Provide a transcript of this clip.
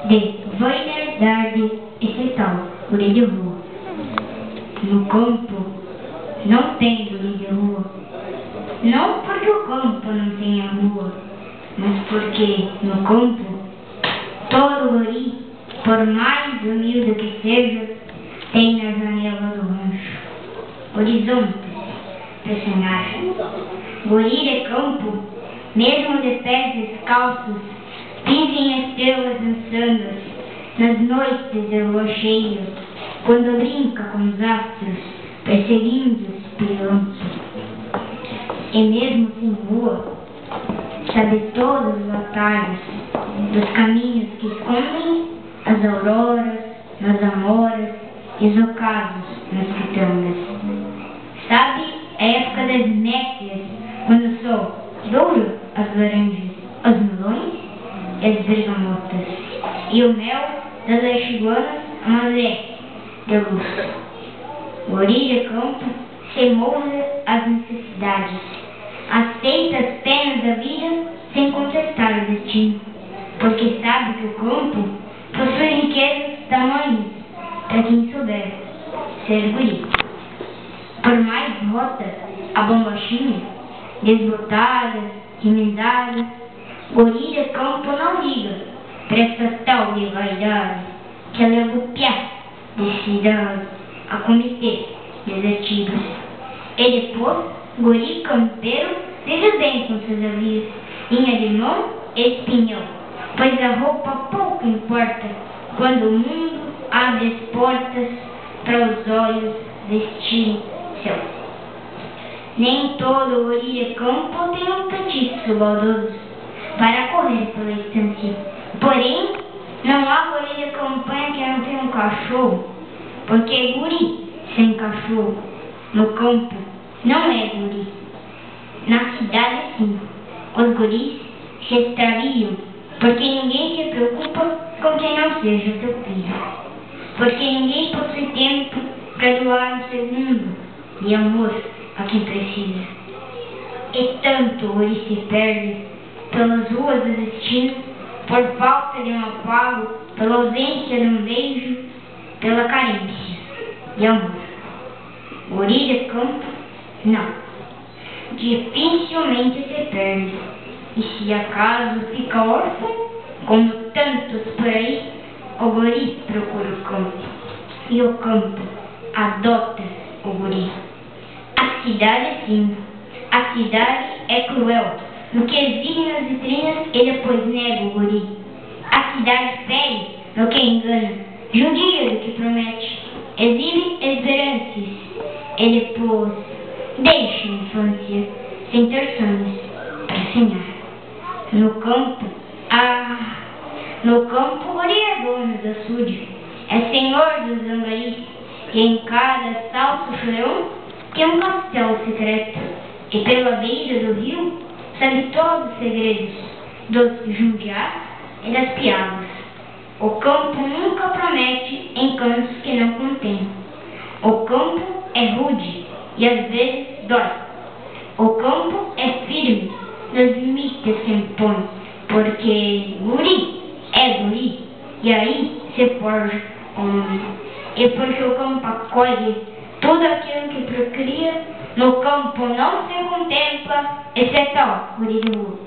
de verdade esse tal guri de rua. No campo não tem guri de rua. Não porque o campo não tenha rua, mas porque no campo todo guri, por mais humilde que seja, tem na janela do rancho horizontes para sonhar. Guri de campo, mesmo de pés descalços, vivem estrelas dançando nas noites de lua cheia, quando brinca com os astros, perseguindo os pilanços. E mesmo sem rua, sabe todos os atalhos dos caminhos que escondem as auroras, nas amoras e os ocasos nas quitandas. Sabe a época das nécias, quando o sol doura as laranjas, os melões e as bergamotas, e o mel das lexiguanas amadurece de luz. Guri de campo se molda às necessidades, aceita as penas da vida sem contestar o destino, porque sabe que o campo possui riquezas tamanhas para quem souber ser guri. Por mais rota a bombachinha, desbotada, remendada, guri de campo não liga para essa tal de vaidade que leva o piá de cidade a cometer desertivos. E depois, guri campeiro vive bem com seus avios, linha de mão e espinhão, pois a roupa pouco importa quando o mundo abre as portas para os olhos vestirem céu. Nem todo guri de campo tem um petiço baldoso para correr pela estância. Porém, não há guri de campanha que não tenha um cachorro, porque guri sem cachorro no campo não é guri. Na cidade, sim, os guris se extraviam, porque ninguém se preocupa com quem não seja seu filho, porque ninguém possui tempo para doar um segundo de amor a quem precisa. E tanto guri se perde pelas ruas do destino, por falta de um afago, pela ausência de um beijo, pela carência de amor. Guri de campo, não. Dificilmente se perde, e se acaso fica órfão, como tantos por aí, o guri procura o campo, e o campo adota o guri. A cidade, sim, a cidade é cruel, no que exibe nas vitrinas e depois nega o guri. A cidade fere no que engana, judia do que promete, exibe esperanças e depois deixa a infância sem ter sonhos para sonhar. No campo, o guri é dono do açude, é senhor dos angaris, e em cada salso chorão tem um castelo secreto, e pela beira do rio sabe todos os segredos dos jundiás e das piadas. O campo nunca promete encantos que não contém. O campo é rude e às vezes dói. O campo é firme nos limites que impõe, porque guri é guri, e aí se forja homem. E porque o campo acolhe tudo aquilo que procria, no campo não se contempla, exceto o guri de rua.